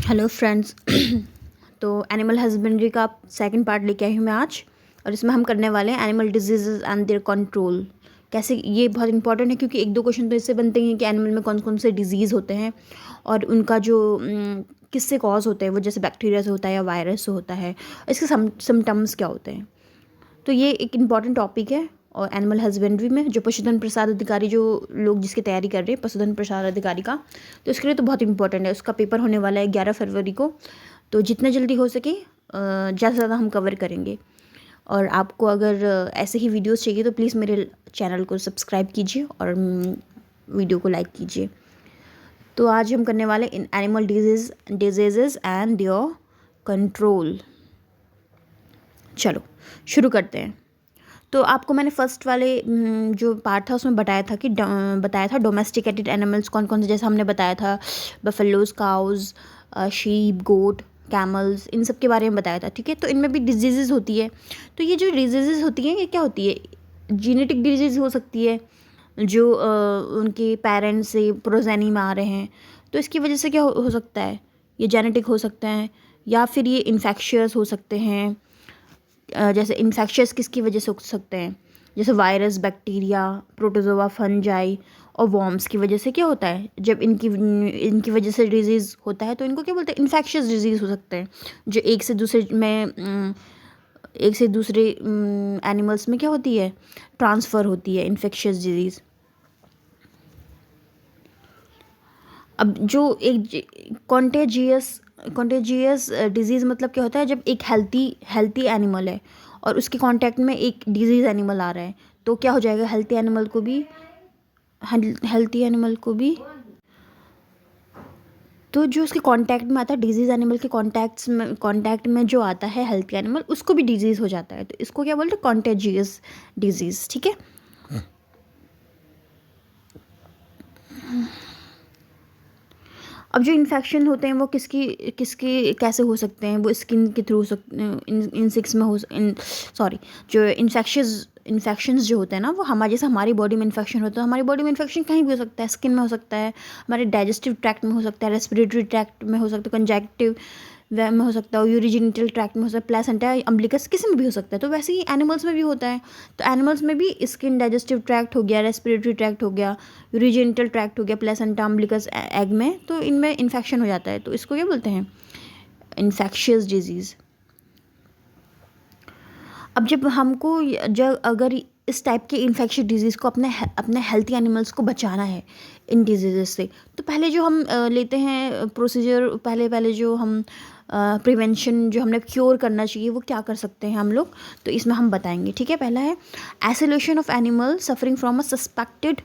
Hello friends. तो animal husbandry का second part लेके आई हूँ मैं आज। और इसमें हम करने वाले हैं animal disease and their control. कैसे, ये बहुत इंपॉर्टेंट है क्योंकि एक दो क्वेश्चन तो इससे बनते हैं कि एनिमल में कौन कौन से डिजीज़ होते हैं और उनका जो किससे कॉज होते हैं, वो जैसे बैक्टीरिया से होता है या वायरस से होता है, इसके सिम्टम्स क्या होते हैं। तो ये एक इम्पॉर्टेंट टॉपिक है। और एनिमल हस्बेंड्री में जो पशुधन प्रसाद अधिकारी, जो लोग जिसकी तैयारी कर रहे हैं पशुधन प्रसाद अधिकारी का, तो इसके लिए तो बहुत इंपॉर्टेंट है। उसका पेपर होने वाला है 11 फरवरी को। तो जितना जल्दी हो सके ज़्यादा से ज़्यादा हम कवर करेंगे। और आपको अगर ऐसे ही वीडियोस चाहिए तो प्लीज़ मेरे चैनल को सब्सक्राइब कीजिए और वीडियो को लाइक कीजिए। तो आज हम करने वाले in animal disease and their control. चलो शुरू करते हैं। तो आपको मैंने फर्स्ट वाले जो पार्ट था उसमें बताया था डोमेस्टिकेटेड एनिमल्स कौन कौन से, जैसे हमने बताया था बफेलोज, काउज, शीप, गोट, कैमल्स, इन सब के बारे में बताया था। ठीक है, तो इनमें भी डिजीज़ होती है। तो ये जो डिजीज़ होती हैं ये क्या होती है? जीनेटिक डिजीज़ हो सकती है जो उनके पेरेंट्स से प्रोजेनी में आ रहे हैं, तो इसकी वजह से क्या हो सकता है? ये जेनेटिक हो सकते हैं या फिर ये इन्फेक्शियस हो सकते हैं। जैसे इन्फेक्शियस किसकी वजह से हो सकते हैं? जैसे वायरस, बैक्टीरिया, प्रोटोजोआ, फंजाई और वॉर्म्स की वजह से क्या होता है? जब इनकी वजह से डिजीज़ होता है तो इनको क्या बोलते हैं? इन्फेक्शियस डिजीज़ हो सकते हैं, जो एक से दूसरे एनिमल्स में क्या होती है? ट्रांसफ़र होती है इन्फेक्शियस डिजीज़। अब जो एक कॉन्टेजियस डिजीज़ मतलब क्या होता है? जब एक हेल्थी एनिमल है और उसके कांटेक्ट में एक डिजीज़ एनिमल आ रहा है, तो क्या हो जाएगा? हेल्थी एनिमल को भी तो जो उसके कांटेक्ट में आता है, डिजीज़ एनिमल के कांटेक्ट में जो आता है हेल्थी एनिमल, उसको भी डिजीज़ हो जाता है। तो इसको क्या बोलते हैं? Contagious disease. ठीक है। अब जो इन्फेक्शन होते हैं वो किसकी कैसे हो सकते हैं? वो स्किन के थ्रू हो सकते हैं, इंसेक्ट्स में हो सॉरी जो इन्फेक्शंस जो होते हैं ना, वो जैसे हमारी बॉडी में इन्फेक्शन होता है, हमारी बॉडी में इन्फेक्शन कहीं भी हो सकता है। स्किन में हो सकता है, हमारे डाइजेस्टिव ट्रैक्ट में हो सकता है, रेस्पिरेटरी ट्रैक्ट में हो सकता है, कंजक्टिव वे में हो सकता है, यूरिजिनिटल ट्रैक्ट में हो सकता है, प्लेसेंटा, अम्बिलिकस, किसी में भी हो सकता है। तो वैसे ही एनिमल्स में भी होता है। तो एनिमल्स में भी स्किन, डाइजेस्टिव ट्रैक्ट हो गया, रेस्पिरेटरी ट्रैक्ट हो गया, यूरिजिनिटल ट्रैक्ट हो गया, प्लेसेंटा, अम्बिलिकस एग में, तो इनमें इन्फेक्शन हो जाता है। तो इसको क्या बोलते हैं? Infectious disease. अब जब अगर इस टाइप के इन्फेक्शियस डिजीज़ को अपने हेल्थी एनिमल्स को बचाना है इन डिजीज़ से, तो पहले जो हम लेते हैं प्रोसीजर, पहले जो हम प्रिवेंशन, जो हमने क्योर करना चाहिए, वो क्या कर सकते हैं हम लोग, तो इसमें हम बताएंगे। ठीक है। पहला है isolation of animal suffering from a suspected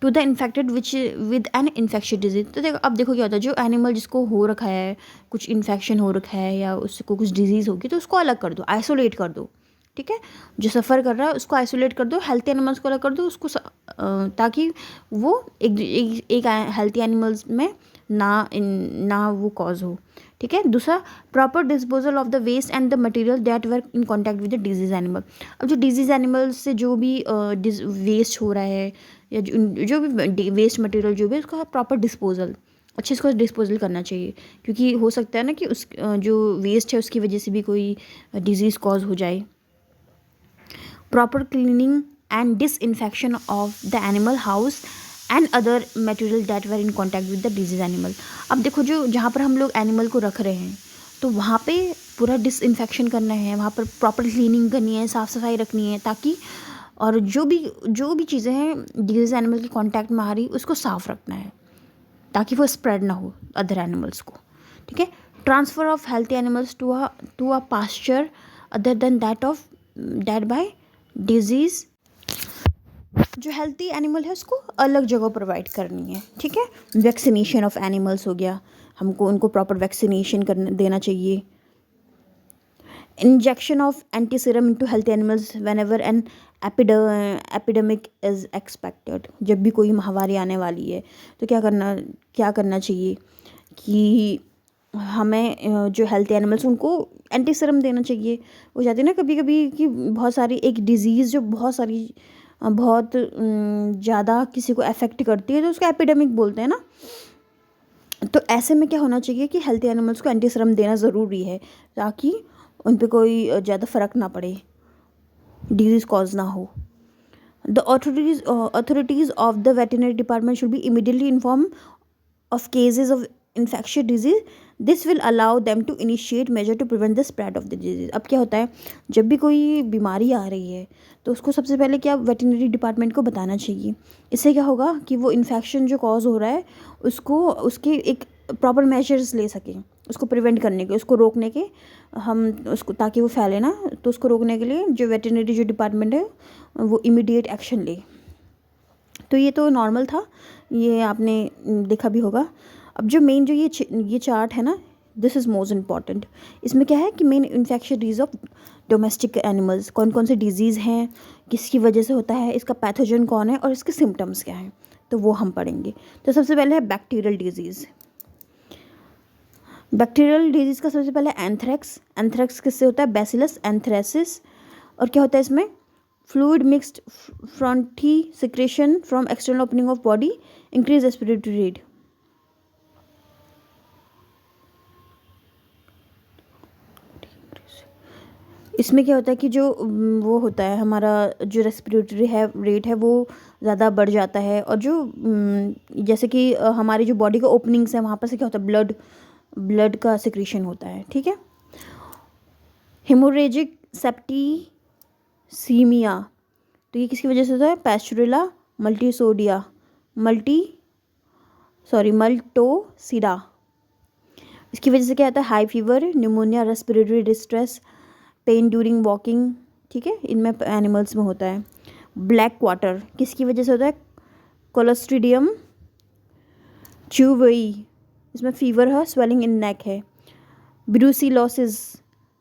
to the infected with an infectious disease. तो अब देखो क्या होता है, जो एनिमल जिसको हो रखा है, कुछ इन्फेक्शन हो रखा है या उसको कुछ डिजीज़ होगी, तो उसको अलग कर दो, आइसोलेट कर दो। ठीक है। जो सफ़र कर रहा है उसको आइसोलेट कर दो, हेल्थी एनिमल्स को अलग कर दो, ताकि वो एक हेल्थी एनिमल्स में ना वो कॉज हो। ठीक है। दूसरा, proper disposal of the waste and the material that were in contact with the disease animal. अब जो डिजीज एनिमल से जो भी वेस्ट हो रहा है या जो भी वेस्ट मटेरियल जो भी, उसका प्रॉपर डिस्पोजल, अच्छे से डिस्पोजल करना चाहिए, क्योंकि हो सकता है ना कि जो वेस्ट है उसकी वजह से भी कोई डिजीज़ कॉज हो जाए। Proper cleaning and disinfection of the animal house and other material that were in contact with the disease animal. अब देखो, जहाँ पर हम लोग एनिमल को रख रहे हैं, तो वहाँ पे पूरा डिसइंफेक्शन करना है, वहाँ पर प्रॉपर क्लीनिंग करनी है, साफ़ सफाई रखनी है, ताकि और जो भी चीज़ें हैं डिजीज एनिमल के कांटेक्ट में आ रही, उसको साफ़ रखना है ताकि वो स्प्रेड ना हो अदर एनिमल्स को। ठीक है। Transfer of healthy animals to a pasture other than that by disease. जो हेल्थी एनिमल है उसको अलग जगह प्रोवाइड करनी है। ठीक है। वैक्सीनेशन ऑफ एनिमल्स हो गया, हमको उनको प्रॉपर वैक्सीनेशन देना चाहिए। Injection of anti serum into healthy animals whenever an epidemic is expected. जब भी कोई महामारी आने वाली है तो क्या करना चाहिए कि हमें जो हेल्थी एनिमल्स उनको एंटी सीरम देना चाहिए। हो जाती है ना कभी कभी कि बहुत सारी एक डिज़ीज़ जो बहुत ज़्यादा किसी को अफेक्ट करती है, तो उसको एपिडेमिक बोलते हैं ना। तो ऐसे में क्या होना चाहिए कि हेल्थी एनिमल्स को एंटी सीरम देना ज़रूरी है, ताकि उन पे कोई ज़्यादा फ़र्क ना पड़े, डिजीज़ कॉज ना हो. The authorities of the veterinary department should be immediately informed of cases of infectious disease. This will allow them to initiate measure to prevent the spread of the disease. अब क्या होता है, जब भी कोई बीमारी आ रही है तो उसको सबसे पहले क्या वेटरनरी डिपार्टमेंट को बताना चाहिए. इससे क्या होगा कि वो इन्फेक्शन जो कॉज हो रहा है उसको उसके एक प्रॉपर मेजर्स ले सकें, उसको प्रिवेंट करने के, उसको रोकने के, हम उसको ताकि वो फैले ना, तो उसको रोकने के लिए जो वेटरनरी जो डिपार्टमेंट है वो इमीडिएट एक्शन ले. तो ये तो नॉर्मल था, ये आपने देखा भी होगा. अब जो मेन जो ये चार्ट है ना, दिस इज़ मोस्ट इम्पॉर्टेंट. इसमें क्या है कि main infection disease of domestic animals, कौन कौन से डिजीज़ हैं, किसकी वजह से होता है, इसका पैथोजन कौन है और इसके सिम्टम्स क्या हैं, तो वो हम पढ़ेंगे. तो सबसे पहले है बैक्टीरियल डिजीज़. बैक्टीरियल डिजीज़ का सबसे पहले एंथ्रेक्स. एंथ्रेक्स किससे होता है, बैसिलस एंथ्रेसिस. और क्या होता है इसमें, fluid mixed frothy secretion from external opening of body, increase respiratory rate. इसमें क्या होता है कि जो वो होता है हमारा जो रेस्पिरेटरी है रेट है वो ज़्यादा बढ़ जाता है. और जो जैसे कि हमारी जो बॉडी का ओपनिंग्स है वहाँ पर से क्या होता है, ब्लड का सिक्रेशन होता है. ठीक है. हेमोरेजिक सेप्टिसीमिया, तो ये किसकी वजह से होता है, पैस्चुरेला मल्टोसिडा. इसकी वजह से क्या आता है, high fever, pneumonia, respiratory distress, pen during walking. ठीक है, इनमें एनिमल्स में होता है. ब्लैक क्वार्टर किसकी वजह से होता है, कोलोस्ट्रीडियम च्यूवई, इसमें फीवर है, स्वेलिंग इन नेक है.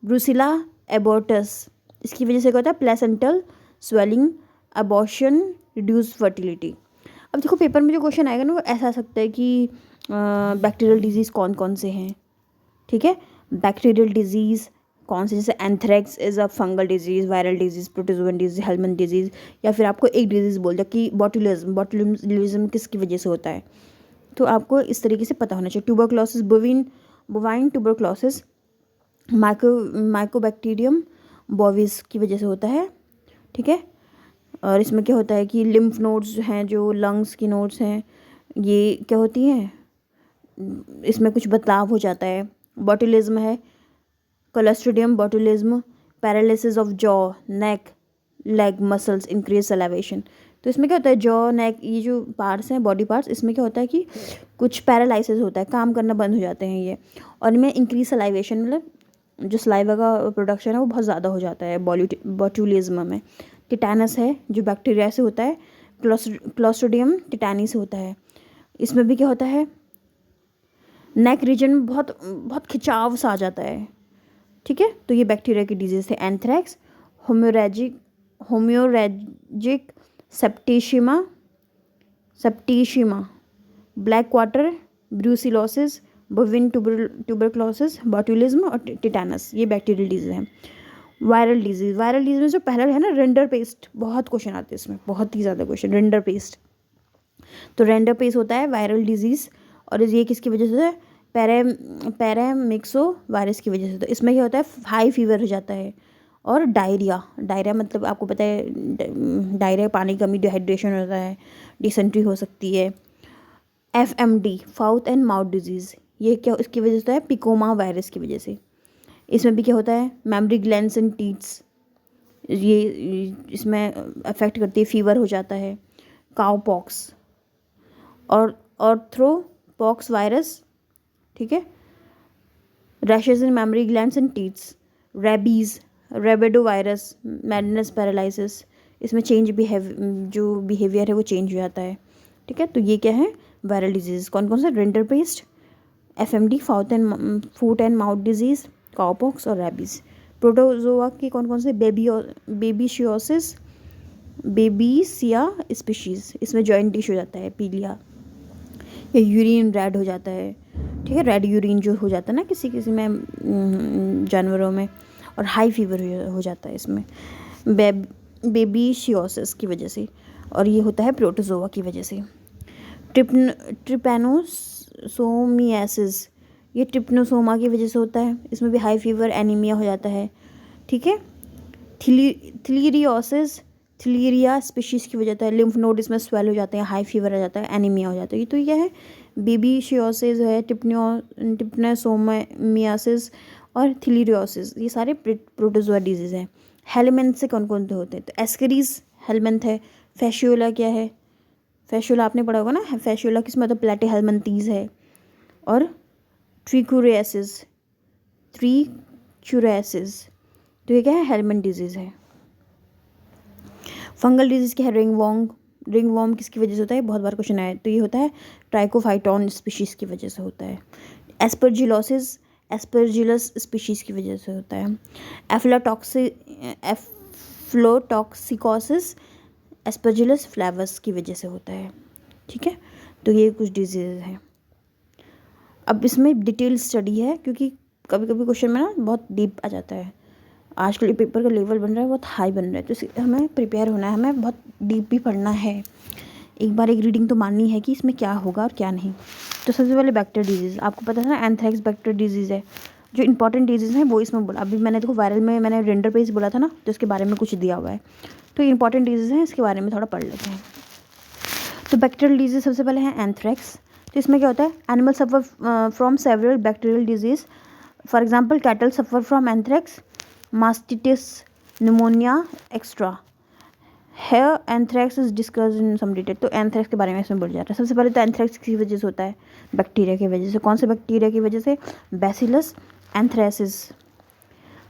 ब्रूसिला एबोर्टस, इसकी वजह से क्या होता है, placental swelling, abortion, reduce fertility. अब देखो पेपर में जो क्वेश्चन आएगा ना वो ऐसा आ सकता है कि बैक्टीरियल डिजीज़ कौन कौन से हैं. ठीक है, बैक्टीरियल डिजीज़ कौन से, जैसे anthrax is a fungal disease, viral disease, protozoan disease, helminth disease. या फिर आपको एक डिजीज़ बोल दिया कि बॉटुलिज्म किसकी वजह से होता है, तो आपको इस तरीके से पता होना चाहिए. Tuberculosis, bovine tuberculosis, Mycobacterium bovis की वजह से होता है. ठीक है. और इसमें क्या होता है कि लिम्फ नोड्स हैं, जो लंग्स की नोड्स हैं, ये क्या होती हैं, इसमें कुछ बदलाव हो जाता है. बॉटुलिज्म है, Clostridium botulism, paralysis of jaw, neck, leg muscles, increase salivation. तो इसमें क्या होता है, जॉ, नेक, ये जो पार्ट्स हैं बॉडी पार्ट्स, इसमें क्या होता है कि कुछ पैरालिसिस होता है, काम करना बंद हो जाते हैं ये. और इनमें इंक्रीज सलाइवेशन, मतलब जो सलाइवा का प्रोडक्शन है वो बहुत ज़्यादा हो जाता है बॉटुलिज्म में. टिटैनस है जो बैक्टीरिया से होता है, क्लोस्ट्रिडियम टिटैनी से होता है. इसमें भी क्या होता है, नेक रीजन में बहुत बहुत खिंचाव सा आ जाता है. ठीक है, तो ये बैक्टीरिया की डिजीज़ है. Anthrax, haemorrhagic septicaemia, black quarter, brucellosis, bovine tuberculosis, botulism और टिटैनस, ये बैक्टीरियल डिजीज़ हैं. वायरल डिजीज़ में जो पहला है ना, रेंडर पेस्ट, बहुत क्वेश्चन आते हैं इसमें, बहुत ही ज़्यादा क्वेश्चन. रेंडर पेस्ट, तो रेंडर पेस्ट होता है वायरल डिजीज़. और ये किसकी वजह से होता है, पैरामिक्सो वायरस की वजह से. तो इसमें क्या होता है, हाई फीवर हो जाता है. और डायरिया मतलब आपको पता है, डायरिया पानी की कमी, डिहाइड्रेशन होता है, डिसेंट्री हो सकती है. FMD, फाउथ एंड माउथ डिजीज़, ये क्या इसकी वजह से होता है, पिकोमा वायरस की वजह से. इसमें भी क्या होता है, मेमरी ग्लैंड्स एंड टीथ्स, ये इसमें अफेक्ट करती है, फीवर हो जाता है. काउ पॉक्स और ऑर्थ्रोपॉक्स वायरस. ठीक है, rashes in mammary glands and teeths. Rabies, rhabdo virus, madness, paralysis, इसमें जो बिहेवियर है वो चेंज हो जाता है. ठीक है, तो ये क्या है, वायरल डिजीज़. कौन कौन सा, render paste, FMD, foot and mouth disease, cowpox और रेबीज़. प्रोटोजोआ के कौन कौन से, बेबीशियोसिस, बेबीसिया स्पीशीज़, इसमें जॉइंट डिश हो जाता है, पीलिया, या यूरिन रेड हो जाता है. ठीक है, रेड यूरिन जो हो जाता है ना किसी में जानवरों में. और हाई फीवर हो जाता है इसमें बेबीशियोसिस की वजह से. और ये होता है प्रोटोजोआ की वजह से. ट्रिप्नोसोमियासिस, ये ट्रिप्नोसोमा की वजह से होता है, इसमें भी हाई फीवर, एनीमिया हो जाता है, ठीक है। थीलिरियोसिस, थीलिरिया स्पीशीज़ की वजह होता है, लिम्फ नोड इसमें स्वेल हो जाते हैं, हाई फीवर आ जाता है, एनीमिया हो जाता है। ये तो क्या है, बेबीशियोसिस है, ट्रिप्नोसोमियासिस और थीलिरियोसिस, ये सारे प्रोटोजोआ डिजीज़ हैं। हेलमिंथ से कौन कौन से होते हैं, तो एस्करीज हेलमिंथ है। फैशियोला क्या है, फैशियोला आपने पढ़ा होगा ना, फैशियोला किस मतलब प्लेटीहेलमिंथीज है। और ट्रिकुरियासिस, ट्रिकुरियासिस, तो ये क्या है, हेलमिंथ डिजीज़ है। फंगल डिजीज़ क्या है, रिंगवॉर्म, रिंगवॉर्म किसकी वजह से होता है, बहुत बार क्वेश्चन आया, तो ये होता है ट्राइकोफाइटॉन स्पीशीज़ की वजह से होता है। एस्परजिलोसिस, एस्परजिलस स्पीशीज़ की वजह से होता है। एफ्लोटॉक्सिकोसिस एस्परजिलस फ्लेवस की वजह से होता है, ठीक है। तो ये कुछ डिजीज़ हैं। अब इसमें डिटेल स्टडी है, क्योंकि कभी कभी क्वेश्चन में ना बहुत डीप आ जाता है। आजकल पेपर का लेवल बन रहा है बहुत हाई बन रहा है, तो हमें प्रिपेयर होना है, हमें बहुत डीप भी पढ़ना है। एक बार एक रीडिंग तो माननी है कि इसमें क्या होगा और क्या नहीं। तो सबसे पहले बैक्टीरियल डिजीज़, आपको पता है ना, एंथ्रेक्स बैक्टीरियल डिजीज़ है। जो इंपॉर्टेंट डिजीज़ हैं वो इसमें बोला, अभी मैंने देखो वायरल में मैंने रेंडर पेज बोला था ना, तो इसके बारे में कुछ दिया हुआ है। तो इंपॉर्टेंट डिजीज़ हैं, इसके बारे में थोड़ा पढ़ लेते हैं। तो बैक्टीरियल डिजीज़ सबसे पहले है एंथ्रेक्स। तो इसमें क्या होता है, animal suffer from several bacterial disease, for example cattle suffer from anthrax, mastitis, pneumonia extra. Here anthrax is discuss in some detail, तो एंथ्रेक्स के बारे में इसमें बोल जा रहा है। सबसे पहले तो एंथ्रेक्स किसी वजह से होता है, बैक्टीरिया की वजह से। कौन से बैक्टीरिया की वजह से, bacillus anthracis.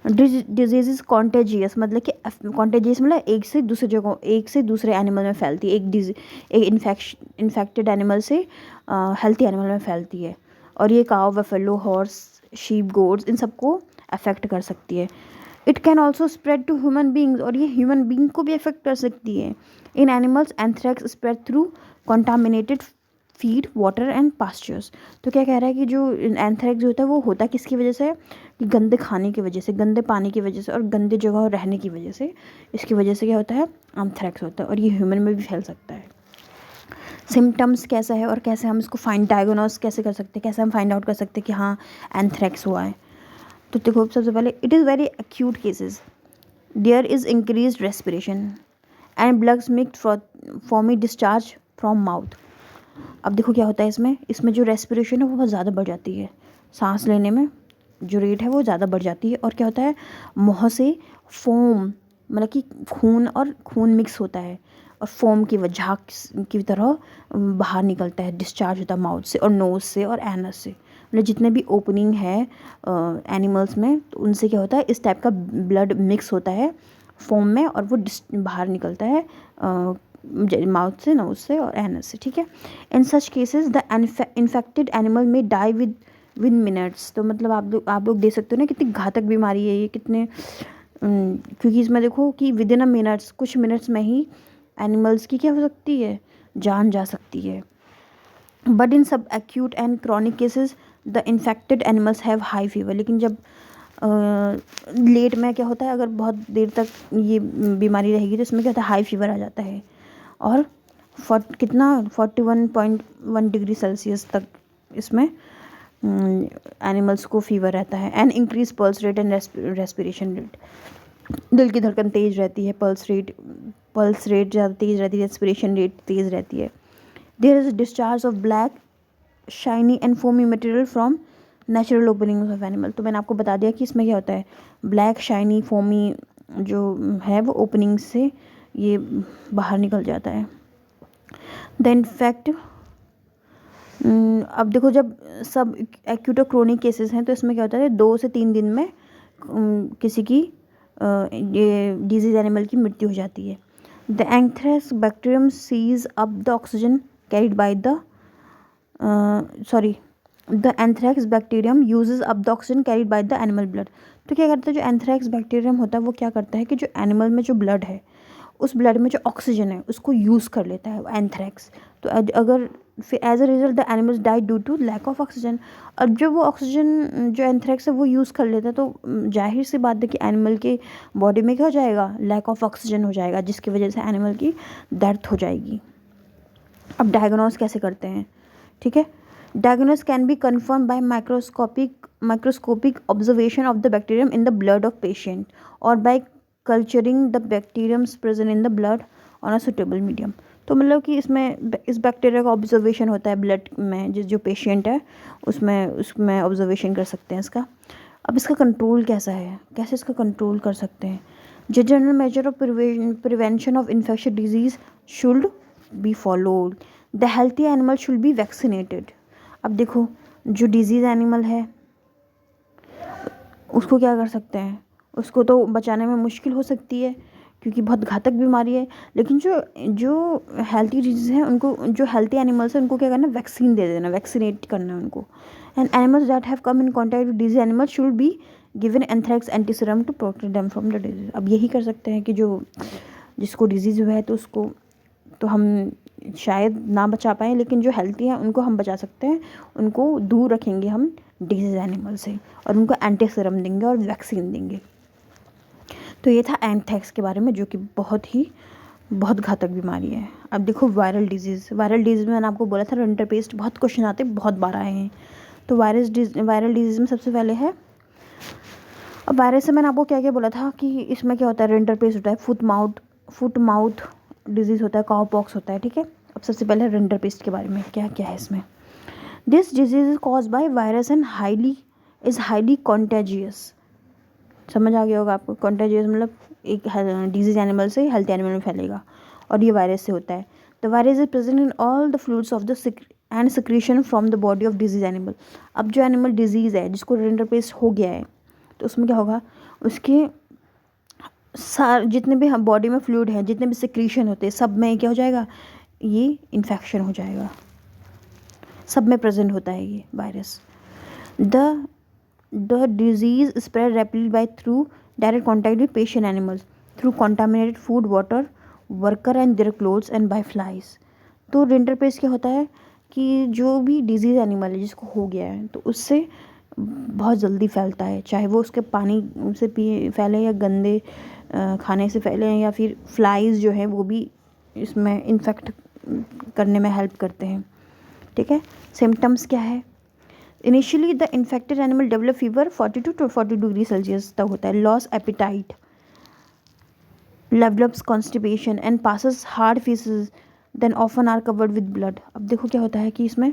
Disease is contagious, मतलब कि कॉन्टेजियस मतलब एक से दूसरे जगह, एक से दूसरे एनिमल में फैलती है। एक इन्फेक्टेड एनिमल से हेल्थी एनिमल में फैलती है, और ये cow, buffalo, horse, sheep, goats, इन सबको अफेक्ट कर सकती है। It can also spread to human beings, और ये ह्यूमन बींग को भी अफेक्ट कर सकती है। In animals anthrax spread through contaminated feed, water and pastures. तो क्या कह रहा है कि जो एंथ्रेक्स जो होता है वो होता किसकी वजह से है, कि गंदे खाने की वजह से, गंदे पानी की वजह से और गंदे जगह रहने की वजह से, इसकी वजह से क्या होता है, एंथ्रेक्स होता है, और ये ह्यूमन में भी फैल सकता है। सिम्टम्स कैसा है और कैसे हम इसको डायग्नोस कैसे कर सकते हैं, कैसे हम फाइंड आउट कर सकते हैं कि हाँ एंथ्रेक्स हुआ है। तो देखो सबसे पहले, it is very acute cases, there is increase respiration and bloods mixed foamy discharge from mouth. अब देखो क्या होता है इसमें जो रेस्पिरेशन है वो बहुत ज़्यादा बढ़ जाती है, सांस लेने में जो रेट है वो ज़्यादा बढ़ जाती है। और क्या होता है, मुँह से फोम, मतलब कि खून मिक्स होता है, और फोम की वजह की तरह बाहर निकलता है, डिस्चार्ज होता है माउथ से और नोज़ से और एनस से, मतलब जितने भी ओपनिंग है एनिमल्स में, तो उनसे क्या होता है, इस टाइप का ब्लड मिक्स होता है फोम में, और वो बाहर निकलता है माउथ से, नोज से और एनस से, ठीक है। In such cases the infected animal may die with minutes. तो मतलब आप लोग देख सकते हो ना कितनी घातक बीमारी है ये, कितने क्योंकि इसमें देखो कि विद इन अ मिनट्स, कुछ मिनट्स में ही एनिमल्स की क्या हो सकती है, जान जा सकती है। बट इन सब acute and chronic cases the infected animals have high fever. लेकिन जब लेट में क्या होता है, अगर बहुत देर तक ये बीमारी रहेगी तो इसमें क्या होता है, हाई फीवर आ जाता है, और कितना 41.1 डिग्री सेल्सियस तक इसमें एनिमल्स को फीवर रहता है। And increase pulse rate and respiration rate, दिल की धड़कन तेज़ रहती है, पल्स रेट ज़्यादा तेज़ रहती है, रेस्पिरेशन रेट तेज़ रहती है। There is discharge of black shiny and foamy material from natural openings of animal. तो मैंने आपको बता दिया कि इसमें क्या होता है, ब्लैक शाइनी फोमी जो है वो ओपनिंग से ये बाहर निकल जाता है। द इन्फेक्ट, अब देखो जब सब एक्यूट और क्रोनिक केसेस हैं तो इसमें क्या होता है, 2 से 3 दिन में किसी की ये डिजीज एनिमल की मृत्यु हो जाती है। The anthrax bacterium seize up the oxygen carried by the the anthrax bacterium uses up the oxygen carried by the animal blood. तो क्या करता है, जो एंथ्रेक्स बैक्टीरियम होता है वो क्या करता है कि जो एनिमल में जो ब्लड है, उस ब्लड में जो ऑक्सीजन है उसको यूज़ कर लेता है एंथ्रेक्स। तो अगर फिर as a result the animals die due to lack of oxygen. अब जब वो ऑक्सीजन जो एंथ्रेक्स है वो यूज़ कर लेता है, तो जाहिर सी बात है कि एनिमल के बॉडी में क्या हो जाएगा, लैक ऑफ ऑक्सीजन हो जाएगा, जिसकी वजह से एनिमल की डेथ हो जाएगी। अब डायग्नोस कैसे करते हैं, ठीक है। Diagnosis can be confirmed by microscopic observation of the bacterium in the blood of patient or by culturing the bacteriums present in the blood on a suitable medium. तो मतलब कि इसमें इस बैक्टीरिया का ऑब्जर्वेशन होता है ब्लड में, जो पेशेंट है उसमें ऑब्जर्वेशन कर सकते हैं इसका. अब इसका कंट्रोल कैसा है, कैसे इसका कंट्रोल कर सकते हैं. जो general measure of prevention of infection disease should be followed. The healthy animal should be vaccinated. अब देखो, जो डिजीज़ एनिमल है उसको क्या कर सकते हैं, उसको तो बचाने में मुश्किल हो सकती है क्योंकि बहुत घातक बीमारी है. लेकिन जो हेल्थी डिजीज़ हैं उनको, जो हेल्थी एनिमल्स हैं उनको क्या करना, वैक्सीन दे देना, वैक्सीनेट करना है उनको. And animals that have come in contact with disease animals should be given anthrax antiserum to protect them from the disease. अब यही कर सकते हैं कि जिसको डिजीज़ हुआ है तो उसको तो हम शायद ना बचा पाएँ, लेकिन जो हेल्थी हैं उनको हम बचा सकते हैं. उनको दूर रखेंगे हम डिजीज़ एनिमल से और उनको एंटीसीरम देंगे और वैक्सीन देंगे. तो ये था एंथ्रेक्स के बारे में, जो कि बहुत घातक बीमारी है. अब देखो वायरल डिजीज़ में मैंने आपको बोला था रिंटरपेस्ट, बहुत क्वेश्चन आते हैं, बहुत बार आए हैं. तो वायरल डिजीज़ में सबसे पहले है, अब वायरस से मैंने आपको क्या क्या बोला था कि इसमें क्या होता है, रिंटरपेस्ट होता है, फुट माउथ डिजीज़ होता है, काउ पॉक्स होता है. ठीक है, अब सबसे पहले रिंटरपेस्ट के बारे में क्या क्या है इसमें. This disease is cause by virus and highly contagious. समझ आ गया होगा आपको. कॉन्टेजियस मतलब एक डिजीज एनिमल से हेल्थ एनिमल में फैलेगा और ये वायरस से होता है. The virus is present in all the fluids of the end secretion from the body of disease animal. अब जो एनिमल डिजीज़ है जिसको रिंटरपेस्ट हो गया है तो उसमें क्या होगा, उसके जितने भी बॉडी में फ्लूइड है, जितने भी सिक्रीशन होते हैं, सब में क्या हो जाएगा, ये इन्फेक्शन हो जाएगा. सब में प्रेजेंट होता है ये virus. The disease spread rapidly by through direct contact with patient animals, through contaminated food, water, worker and their clothes and by flies. तो रिंटरपेस्ट क्या होता है कि जो भी डिजीज़ एनिमल है जिसको हो गया है तो उससे बहुत जल्दी फैलता है, चाहे वो उसके पानी से फैले या गंदे खाने से फैले, या फिर फ्लाइज जो है वो भी इसमें इन्फेक्ट करने में हेल्प करते हैं. ठीक है, सिम्टम्स क्या है. Initially the infected animal develop fever 42 to 40 degree Celsius तक होता है, loss appetite, develops constipation and passes hard faeces, then often are covered with blood. अब देखो क्या होता है कि इसमें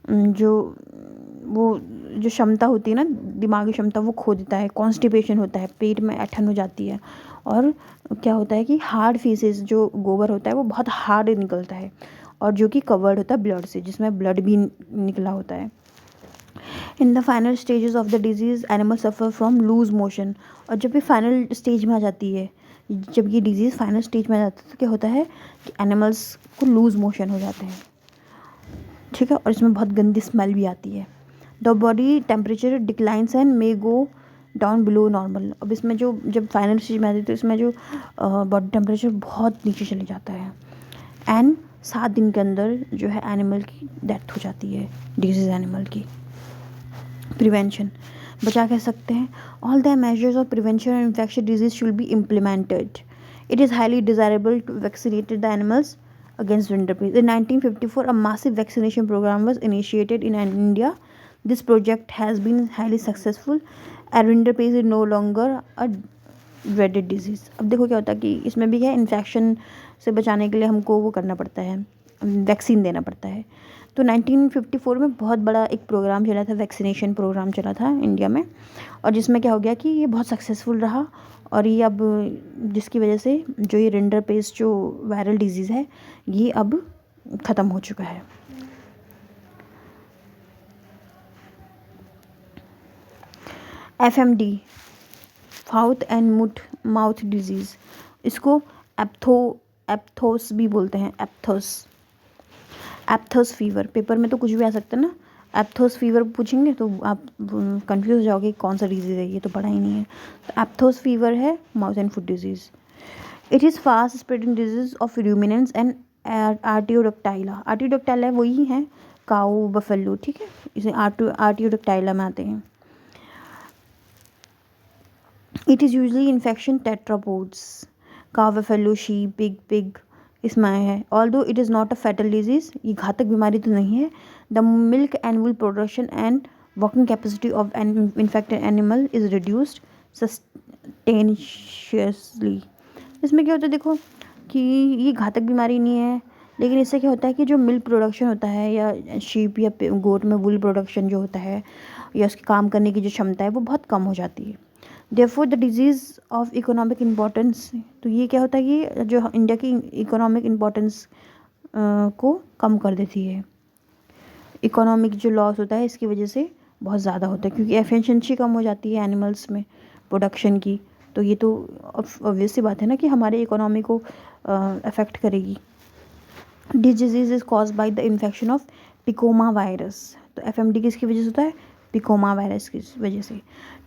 जो क्षमता होती है ना, दिमागी क्षमता, वो खो देता है, कॉन्स्टिपेशन होता है, पेट में ऐंठन हो जाती है, और क्या होता है कि हार्ड फीसेस, जो गोबर होता है वो बहुत हार्ड निकलता है और जो कि कवर्ड होता है ब्लड से, जिसमें ब्लड भी निकला होता है. In the final stages of the disease animal suffer from loose motion. और जब ये फाइनल स्टेज में आ जाती है, जब ये डिजीज़ फाइनल स्टेज में आ जाती है तो क्या होता है कि एनिमल्स को लूज मोशन हो जाते हैं. ठीक है, और इसमें बहुत गंदी स्मेल भी आती है. The body temperature declines and may go down below normal. अब इसमें जब फाइनल स्टेज में आती है तो इसमें जो बॉडी टेम्परेचर बहुत नीचे चले जाता है. एंड 7 दिन के अंदर जो है एनिमल की डेथ हो जाती है, डिजीज एनिमल की. प्रिवेंशन, बचा कह सकते हैं. All the measures of prevention of infection disease should be implemented. It is highly desirable to vaccinate the animals against rinderpest. In 1954, a massive vaccination program was initiated in India. This project has been highly successful and rinderpest is no longer a dreaded disease. अब देखो क्या होता है कि इसमें भी क्या है, इन्फेक्शन से बचाने के लिए हमको वो करना पड़ता है, वैक्सीन देना पड़ता है. तो 1954 में बहुत बड़ा एक प्रोग्राम चला था, वैक्सीनेशन प्रोग्राम चला था इंडिया में, और जिसमें क्या हो गया कि ये बहुत सक्सेसफुल रहा. और ये अब जिसकी वजह से जो ये रिंडरपेस्ट जो वायरल डिजीज़ है ये अब ख़त्म हो चुका है. FMD, फाउथ एंड माउथ डिजीज़, इसको एप्थोस भी बोलते हैं. एप्थस फीवर. पेपर में तो कुछ भी आ सकता है ना, एप्थोस फीवर पूछेंगे तो आप कंफ्यूज हो जाओगे कौन सा डिजीज़ है, ये तो पढ़ा ही नहीं है. तो एप्थोस फीवर है mouth and foot disease. It is fast spreading disease of ruminants and artiodactyla. Artiodactyla वही है काऊ बफेलो. ठीक है, इसे आर्टियोडक्टाइला में आते हैं. It is usually infection tetrapods, cow buffalo, sheep, pig. इसमें आया है, although it is not a fatal disease, ये घातक बीमारी तो नहीं है। The milk and wool production and working capacity of an infected animal is reduced substantially. इसमें क्या होता है देखो कि ये घातक बीमारी नहीं है, लेकिन इससे क्या होता है कि जो मिल्क प्रोडक्शन होता है या शीप या गोट में वूल प्रोडक्शन जो होता है या उसके काम करने की जो क्षमता है वो बहुत कम हो जाती है। Therefore the disease of economic importance, तो ये क्या होता है कि जो इंडिया की इकोनॉमिक इम्पोर्टेंस को कम कर देती है। इकोनॉमिक जो लॉस होता है इसकी वजह से बहुत ज़्यादा होता है, क्योंकि एफिशिएंसी कम हो जाती है एनिमल्स में प्रोडक्शन की। तो ये तो ऑब्वियस सी बात है ना कि हमारे इकोनॉमी को अफेक्ट करेगी। This disease is cause by the infection of picorna virus. तो एफएमडी किसकी वजह से होता है? पिकोमा वायरस की वजह से।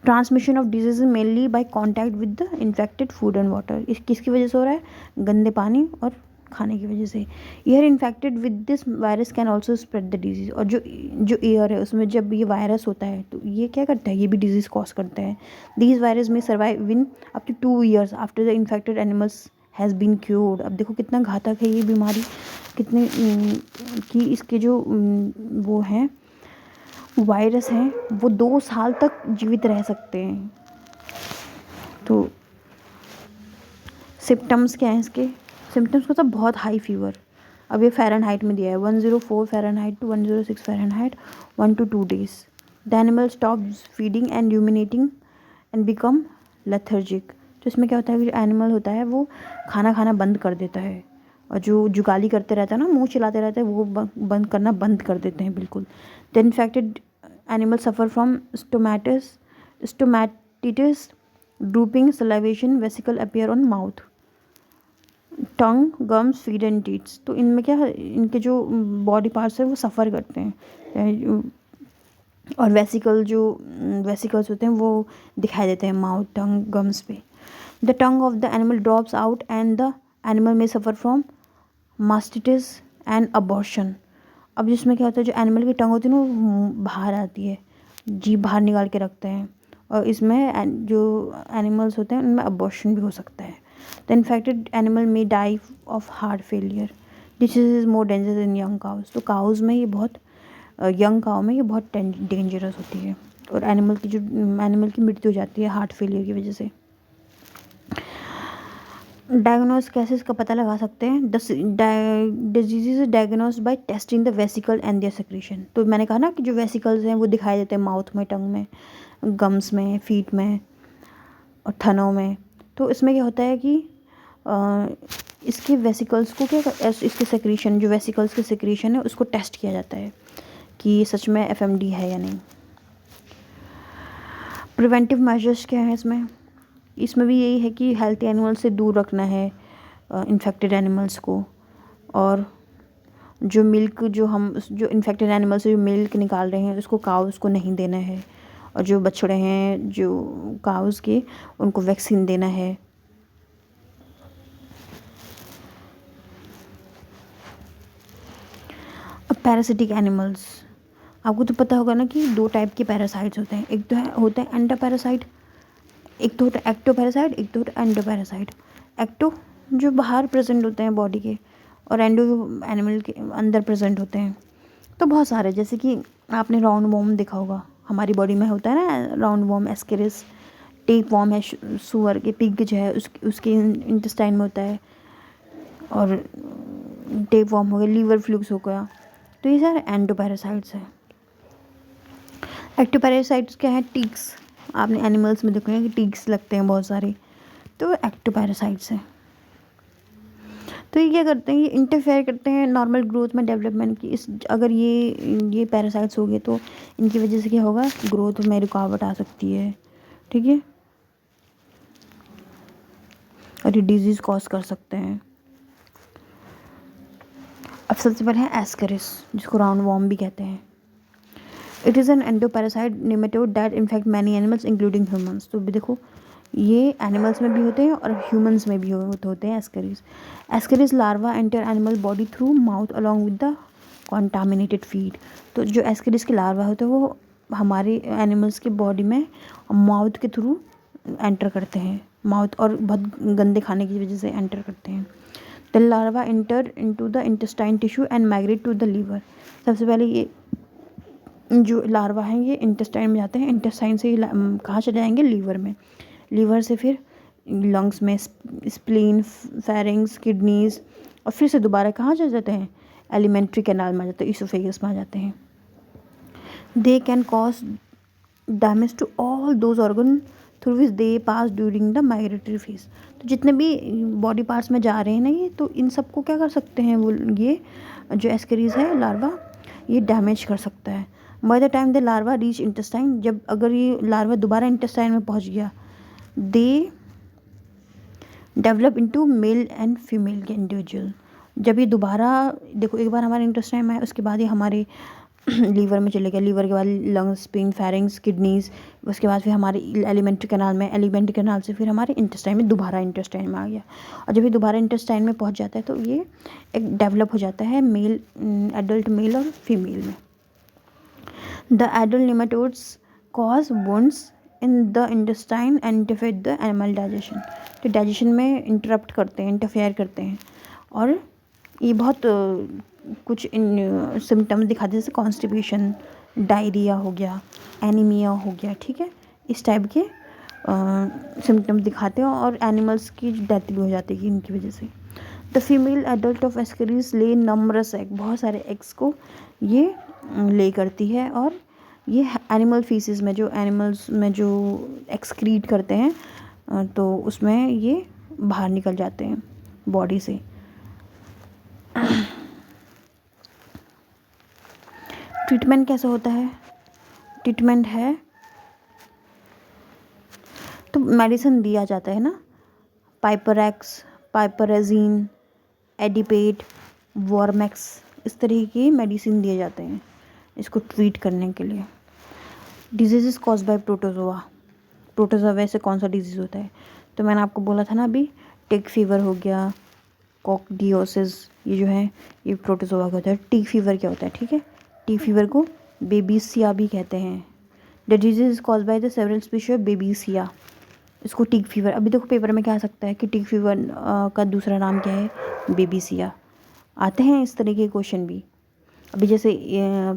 Transmission of disease mainly by contact with the infected food and water. इस किसकी वजह से हो रहा है? गंदे पानी और खाने की वजह से। Air infected with this virus can also spread the disease. और जो एयर है उसमें जब ये वायरस होता है तो ये क्या करता है? ये भी डिजीज़ कॉज करता है। These virus may survive in up to 2 years after the infected animals has been cured. अब देखो कितना घातक है ये बीमारी, कितने कि इसके जो वो हैं वायरस हैं वो 2 साल तक जीवित रह सकते हैं। तो सिम्टम्स क्या हैं इसके? सिम्टम्स को तो बहुत हाई फीवर, अब ये फ़ारेनहाइट में दिया है 104 Fahrenheit to 106 Fahrenheit 1 to 2 days। The animal stops feeding and ruminating and become lethargic. तो इसमें क्या होता है कि जो एनिमल होता है वो खाना खाना बंद कर देता है, और जो जुगाली करते रहता है ना, मुंह चिल्लाते रहते हैं, वो बंद करना बंद कर देते हैं बिल्कुल। The infected animal suffer from stomatitis, drooping, salivation, vesicle appear on mouth, tongue, gums, feed and teeths. तो इनमें क्या है, इनके जो बॉडी पार्ट्स है वो सफ़र करते हैं, और वेसिकल्स होते हैं वो दिखाई देते हैं माउथ, टंग, गम्स पे। The tongue of the animal drops out and the animal may suffer from mastitis and abortion. अब जिसमें क्या होता है, जो एनिमल की टंग होती है ना वो बाहर आती है, जीभ बाहर निकाल के रखते हैं, और इसमें जो एनिमल्स होते हैं उनमें अबॉर्शन भी हो सकता है। The infected animal may die of heart failure. This is more dangerous in young cows. तो काउज में ये बहुत यंग काउ में ये बहुत डेंजरस होती है, और एनिमल की मृत्यु हो जाती है हार्ट फेलियर की वजह से। डायग्नोस कैसे इसका पता लगा सकते हैं? Disease is diagnosed by testing the vesicle and their secretion. तो मैंने कहा ना कि जो वेसिकल्स हैं वो दिखाई देते हैं माउथ में, टंग में, गम्स में, फीट में और थनों में। तो इसमें क्या होता है कि इसके वेसिकल्स को इसके सेक्रीशन, जो वेसिकल्स के सेक्रीशन है उसको टेस्ट किया जाता है कि ये सच में एफएमडी है या नहीं। प्रिवेंटिव मेजर्स क्या है इसमें भी यही है कि हेल्थी एनिमल से दूर रखना है इन्फेक्टेड एनिमल्स को, और जो मिल्क जो इन्फेक्टेड एनिमल से जो मिल्क निकाल रहे हैं उसको काउस को नहीं देना है, और जो बछड़े हैं जो काउस के उनको वैक्सीन देना है। अब पैरासिटिक एनिमल्स, आपको तो पता होगा ना कि 2 टाइप के पैरासाइट्स होते हैं, एक तो होता है एंडोपैरासाइट, एक तो होता है एक्टोपैरासाइट, एक तो होता है एंडोपैरासाइट। एक्टो जो बाहर प्रेजेंट होते हैं बॉडी के, और एंडो जो एनिमल के अंदर प्रेजेंट होते हैं। तो बहुत सारे, जैसे कि आपने राउंड वॉर्म देखा होगा, हमारी बॉडी में होता है ना round warm, Ascaris, tape warm है सुअर के, पिग जो है उसके इंटेस्टाइन में होता है, और टेप वॉर्म हो गया, लीवर फ्लूक्स हो गया। तो ये सारे एंडोपैरासाइट्स हैं। एक्टोपैरासाइट्स क्या है? टिक्स, आपने एनिमल्स में देखा है कि टिक्स लगते हैं बहुत सारे, तो एक्टोपैरासाइट्स हैं। तो ये क्या करते हैं, ये इंटरफेयर करते हैं नॉर्मल ग्रोथ में, डेवलपमेंट की। अगर ये पैरासाइट्स हो गए तो इनकी वजह से क्या होगा, ग्रोथ में रुकावट आ सकती है, ठीक है, और ये डिजीज़ कॉज कर सकते हैं। अब सबसे पहले है एस्केरिस, जिसको राउंड वॉर्म भी कहते हैं। It is an endoparasite nematode that infect many animals including humans. तो भी देखो ये एनिमल्स में भी होते हैं और ह्यूमंस में भी होते हैं Ascaris. Ascaris larva enter animal body through mouth along with the contaminated feed. तो जो एस्केरिस के लार्वा होते हैं वो हमारे एनिमल्स की बॉडी में माउथ के थ्रू एंटर करते हैं, माउथ और बहुत गंदे खाने की वजह से एंटर करते हैं। The larva enter into the intestine tissue and migrate to the liver. सबसे पहले ये जो लार्वा हैं ये इंटेस्टाइन में जाते हैं, इंटेस्टाइन से ये कहाँ चले जाएंगे, लीवर में, लीवर से फिर लंग्स में, स्प्लीन, फेरिंग्स, किडनीज, और फिर से दोबारा कहाँ चले जाते हैं, एलिमेंट्री कैनाल में आ जाते हैं, इसोफेगस में आ जाते हैं। They can cause damage to all those organ through which they pass during the migratory phase. तो जितने भी बॉडी पार्ट्स में जा रहे हैं ना ये, तो इन सबको क्या कर सकते हैं, वो ये जो एस्करीज है लार्वा, ये डैमेज कर सकता है। By the time the larva reach intestine, जब अगर ये लार्वा दोबारा इंटेस्टाइन में पहुंच गया, they develop into male and female के इंडिविजुअल। जब ये दोबारा, देखो एक बार हमारे इंटेस्टाइन में है, उसके बाद ये हमारे लीवर में चले गया, लीवर के बाद लंग्स, स्प्लीन, फेरिंग्स, किडनीज, उसके बाद फिर हमारे एलिमेंट्री कैनाल में, एलिमेंट्री कैनाल से फिर हमारे इंटेस्टाइन में, दोबारा इंटेस्टाइन में आ गया। और जब ये दोबारा इंटेस्टाइन में पहुंच जाता है तो ये एक डेवलप हो जाता है मेल, एडल्ट मेल और फीमेल में। The adult nematodes cause wounds in the intestine and interfere the animal digestion. तो डाइजेशन में इंटरप्ट करते हैं, इंटरफेयर करते हैं, और ये बहुत कुछ सिम्टम्स दिखाते हैं, जैसे कॉन्स्टिपेशन, डायरिया हो गया, एनीमिया हो गया, ठीक है, इस टाइप के सिम्टम्स दिखाते हैं, और एनिमल्स की डेथ भी हो जाती है इनकी वजह से। द फीमेल एडल्ट ऑफ एस्करीज ले नंबरस एग, बहुत सारे एग्स को ये ले करती है, और ये एनिमल फीसिस में, जो एनिमल्स में जो एक्सक्रीट करते हैं तो उसमें ये बाहर निकल जाते हैं बॉडी से। ट्रीटमेंट कैसे होता है, ट्रीटमेंट है तो मेडिसिन दिया जाता है ना, पाइपरैक्स, पाइपराजीन, एडिपेट, वॉर्मेक्स, इस तरह की मेडिसिन दिए जाते हैं इसको ट्रीट करने के लिए। Disease cause bye protozoa, protozoa से कौन सा डिजीज़ होता है, तो मैंने आपको बोला था ना अभी, टिक फीवर हो गया, कॉकडियोसिस, ये जो है ये प्रोटोजोआ का होता है। टिक फीवर क्या होता है, ठीक है, टिक फीवर को बेबीसिया भी कहते हैं। The disease cause by the several species of babesia, इसको टिक फीवर, अभी देखो पेपर में क्या आ सकता है कि टिक फीवर का दूसरा नाम क्या है, बेबीसिया। आते हैं इस तरह के क्वेश्चन भी। अभी जैसे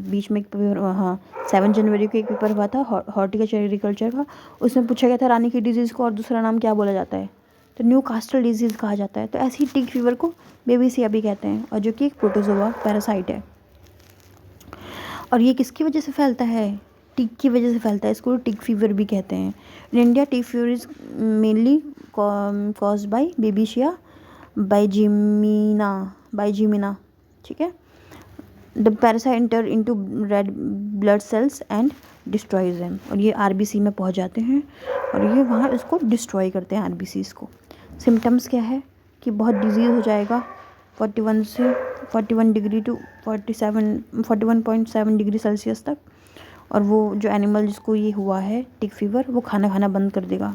बीच में एक पेपर, हाँ 7 जनवरी को एक पेपर हुआ था हॉर्टिकल्चर एग्रीकल्चर का, उसमें पूछा गया था रानी की डिजीज़ को और दूसरा नाम क्या बोला जाता है, तो न्यू कास्टल डिजीज़ कहा जाता है। तो ऐसे ही टिक फीवर को बेबीसिया भी कहते हैं, और जो कि एक प्रोटोजोआ पैरासाइट है। और ये किसकी वजह से फैलता है, टिक की वजह से फैलता है, इसको टिक फीवर भी कहते हैं। In India tick fever is mainly caused by babesia bigemina, ठीक है। The parasite enter into red blood cells and destroys them, और ये आरबीसी में पहुंच जाते हैं और ये वहाँ इसको डिस्ट्रॉय करते हैं आरबीसीज को। सिम्टम्स क्या है कि बहुत डिजीज़ हो जाएगा 41 से 41 डिग्री टू 41.7 डिग्री सेल्सियस तक, और वो जो एनिमल जिसको ये हुआ है टिक फीवर, वो खाना खाना बंद कर देगा,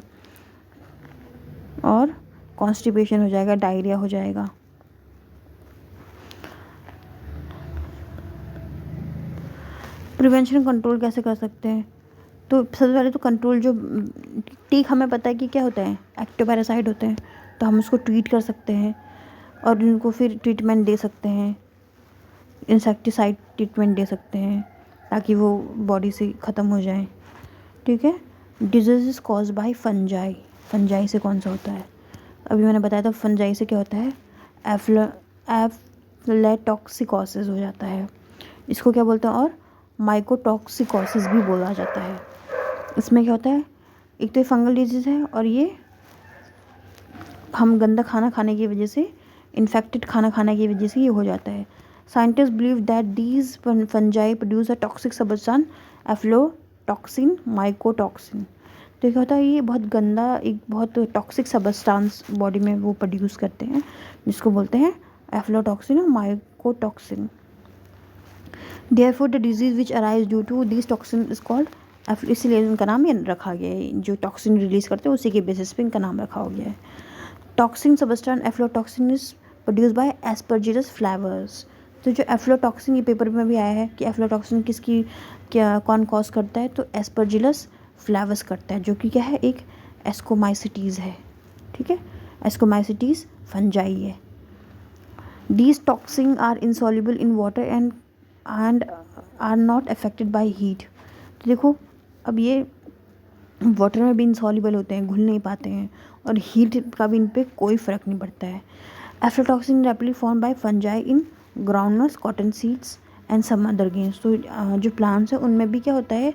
और कॉन्स्टिपेशन हो जाएगा, डायरिया हो जाएगा। प्रिवेंशन कंट्रोल कैसे कर सकते हैं, तो सबसे पहले तो कंट्रोल, जो टिक हमें पता है कि क्या होता है, एक्टोपैरासाइट होते हैं, तो हम उसको ट्रीट कर सकते हैं और इनको फिर ट्रीटमेंट दे सकते हैं, इंसेक्टिसाइड ट्रीटमेंट दे सकते हैं ताकि वो बॉडी से ख़त्म हो जाए, ठीक है। Disease cause bye fungi, fungi से कौन सा होता है, अभी मैंने बताया था फंजाई से क्या होता है, एफ्लेटॉक्सिकोसिस हो जाता है, इसको क्या बोलते हैं, और माइकोटॉक्सिकोसिस भी बोला जाता है। इसमें क्या होता है, एक तो ये फंगल डिजीज़ है, और ये हम गंदा खाना खाने की वजह से, इन्फेक्टेड खाना खाने की वजह से ये हो जाता है। Scientist believe that these fungi produce a toxic substance aflatoxin, mycotoxin. तो क्या होता है, ये बहुत गंदा, एक बहुत टॉक्सिक सब्सटेंस बॉडी में वो प्रोड्यूस करते हैं, जिसको बोलते हैं एफ्लोटॉक्सिन और mycotoxin. Therefore the disease which arise due to these toxin is called, इसलिए इनका नाम ये रखा गया है, जो टॉक्सिन रिलीज करते हैं उसी के बेसिस पे इनका नाम रखा हो गया है। Toxin substance aflatoxin is produce by aspergillus flavus. तो जो एफ्लोटॉक्सिन, ये पेपर में भी आया है कि एफ्लोटॉक्सिन किसकी, क्या कौन कॉज करता है, तो एस्परजिलस फ्लावर्स करता है, जो कि क्या है, एक एस्कोमाइसिटीज़ है, ठीक है, एस्कोमाइसिटीज़ फंजाई है। These toxins are insoluble in water and are not affected by heat. तो देखो, अब ये वाटर में भी इंसॉल्युबल होते हैं, घुल नहीं पाते हैं, और हीट का भी इन पे कोई फ़र्क नहीं पड़ता है. Aflatoxin rapidly form by fungi in groundnuts, cotton seeds and some other games. तो जो प्लांट्स हैं उनमें भी क्या होता है,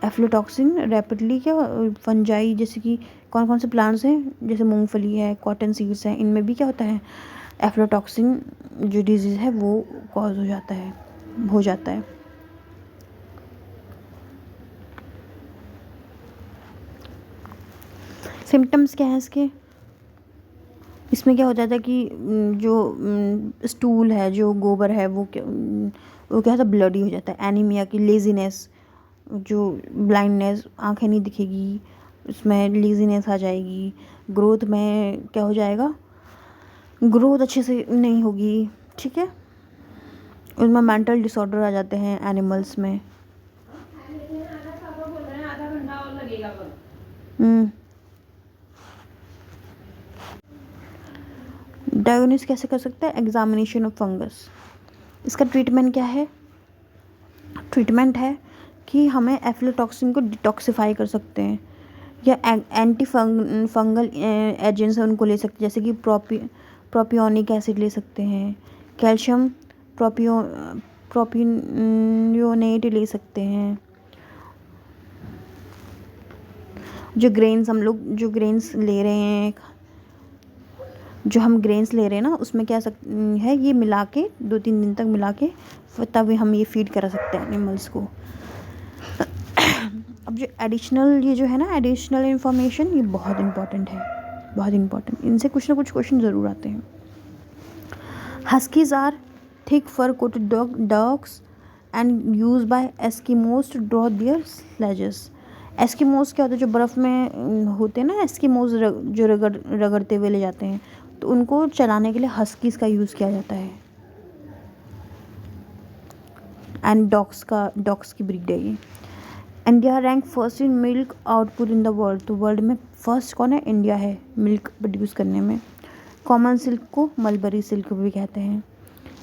एफ्लोटॉक्सिन रैपिडली क्या फंजाई, जैसे कि कौन कौन से प्लांट्स हैं, जैसे मूंगफली है, कॉटन सीड्स हैं, इनमें भी क्या होता है, एफ्लोटॉक्सिन जो डिजीज़ है वो कॉज हो जाता है. सिम्टम्स क्या हैं इसके, इसमें क्या हो जाता है कि जो स्टूल है, जो गोबर है, वो क्या होता है, ब्लडी हो जाता है. एनीमिया की, लेज़ीनेस, जो ब्लाइंडनेस, आंखें नहीं दिखेगी, उसमें लेज़ीनेस आ जाएगी. ग्रोथ में क्या हो जाएगा, ग्रोथ अच्छे से नहीं होगी. ठीक है, उसमें मेंटल डिसऑर्डर आ जाते हैं एनिमल्स में. डायग्नोसिस कैसे कर सकते हैं, एग्जामिनेशन ऑफ फंगस. इसका ट्रीटमेंट क्या है, ट्रीटमेंट है कि हमें एफ्लोटॉक्सिन को डिटॉक्सिफाई कर सकते हैं, या एंटी फंगल एजेंट्स उनको ले सकते हैं, जैसे कि प्रोपियोनिक एसिड ले सकते हैं, कैल्शियम प्रोपियोनेट ले सकते हैं. जो ग्रेन्स ले रहे हैं, जो हम ग्रेन्स ले रहे हैं ना, उसमें क्या है, ये मिला के 2-3 दिन तक मिला के तब हम ये फीड करा सकते हैं एनिमल्स को. अब जो एडिशनल इन्फॉर्मेशन, ये बहुत इंपॉर्टेंट है, बहुत इंपॉर्टेंट. इनसे कुछ ना कुछ क्वेश्चन ज़रूर आते हैं. Huskies are thick fur coated dogs and use by Eskimos to draw their sledges. Eskimos क्या होता है, जो बर्फ़ में होते हैं ना एस्किमोज, जो रगड़ते हुए ले जाते हैं, तो उनको चलाने के लिए हस्कीज का यूज़ किया जाता है. एंड डॉग्स की ब्रीड है ये. India rank first in milk output in the world. तो वर्ल्ड में फर्स्ट कौन है, इंडिया है मिल्क प्रोड्यूस करने में. कॉमन सिल्क को मलबरी सिल्क भी कहते हैं.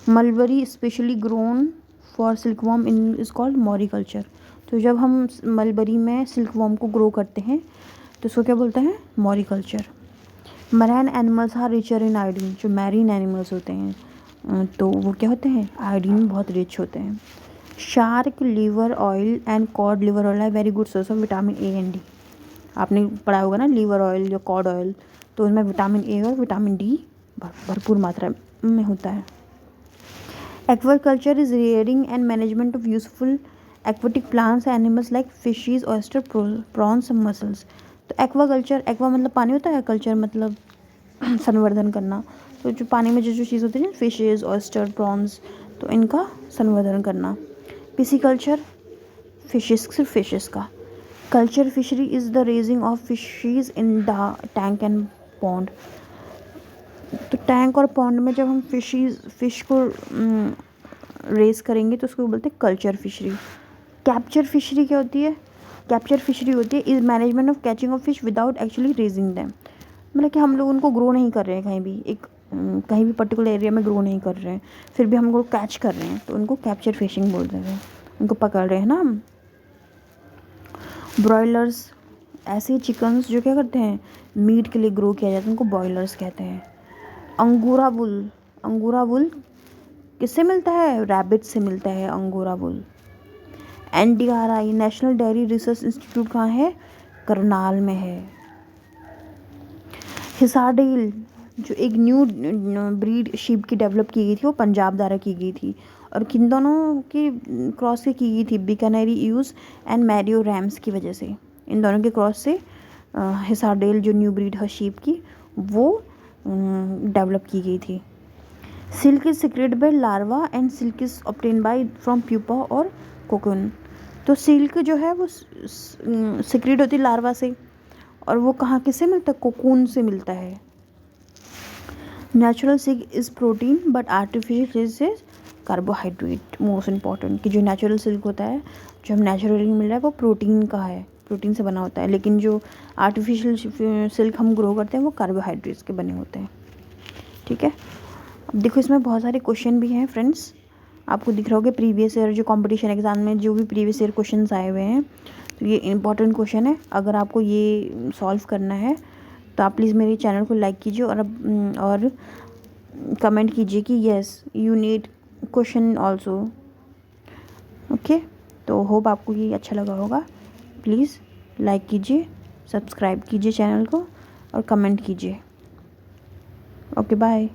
Mulberry specially grown for silkworm in is called moriculture. तो जब हम मलबरी में सिल्कवॉर्म को ग्रो करते हैं तो उसको क्या बोलते हैं, moriculture. Marine animals are richer in iodine. जो मैरीन एनिमल्स होते हैं तो वो क्या होते हैं, आयोडीन बहुत रिच होते हैं. Shark liver oil and cod liver oil है very good source of vitamin A and D. आपने पढ़ा होगा ना, लिवर ऑयल या कॉड ऑयल, तो उनमें विटामिन ए और विटामिन डी भरपूर मात्रा में होता है. Aquaculture is rearing and management of useful aquatic plants animals like fishes, oyster, prawns and muscles. तो एक्वाकल्चर, एक्वा मतलब पानी होता है, कल्चर मतलब संवर्धन करना. तो जो पानी में जो चीज़ होती है ना, फिशेज, ऑयस्टर, प्रॉन्स, तो इनका संवर्धन करना. पिसीकल्चर, फिशेस, सिर्फ फिशेस का. Culture fishery is the raising of fishes in the tank and pond. तो टैंक और पॉन्ड में जब हम फिश को रेस करेंगे तो उसको बोलते हैं कल्चर फिशरी. कैप्चर फिशरी क्या होती है, कैप्चर फिशरी होती है is management of catching of fish without actually raising them. मतलब कि हम लोग उनको ग्रो नहीं कर रहे हैं, कहीं भी पर्टिकुलर एरिया में ग्रो नहीं कर रहे हैं, फिर भी हम लोग कैच कर रहे हैं, तो उनको कैप्चर फिशिंग बोल रहे हैं, उनको पकड़ रहे हैं ना हम. ब्रॉयलर्स, ऐसे चिकन्स जो क्या करते हैं, मीट के लिए ग्रो किया जाता है, उनको ब्रॉयलर्स कहते हैं. अंगोरा वुल किससे मिलता है, रैबिट से मिलता है अंगोरा वुल. NDRI, national dairy research institute कहाँ है, करनाल में है. हिसारडेल, जो एक न्यू ब्रीड शीप की डेवलप की गई थी, वो पंजाब द्वारा की गई थी, और किन दोनों की क्रॉस से की गई थी, बीकानेरी यूज एंड मैरियो रैम्स की वजह से. इन दोनों के क्रॉस से हिसारडेल जो न्यू ब्रीड है शीप की, वो डेवलप की गई थी. Silk is secreted by larva and silk is obtain bye from pupa और कोकून. तो सिल्क जो है वो सिक्रेट होती है लार्वा से, और वो कहाँ किससे मिलता है, कोकून से मिलता है. Natural silk is protein but artificial is carbohydrate. Most important कि जो नेचुरल सिल्क होता है, जो हम नेचुरली मिल रहा है, वो प्रोटीन का है, प्रोटीन से बना होता है. लेकिन जो आर्टिफिशियल सिल्क हम ग्रो करते हैं वो कार्बोहाइड्रेट्स के बने होते हैं. ठीक है. देखो इसमें बहुत सारे क्वेश्चन भी हैं फ्रेंड्स, आपको दिख रहा होगा प्रीवियस ईयर जो कंपटीशन एग्जाम में जो भी प्रीवियस ईयर क्वेश्चंस आए हुए हैं, तो ये इंपॉर्टेंट क्वेश्चन है। अगर आपको ये सॉल्व करना है तो आप प्लीज़ मेरे चैनल को लाइक कीजिए और कमेंट कीजिए कि yes you need question also. Okay, तो होप आपको ये अच्छा लगा होगा। प्लीज़ लाइक कीजिए, सब्सक्राइब कीजिए चैनल को और कमेंट कीजिए। Okay bye.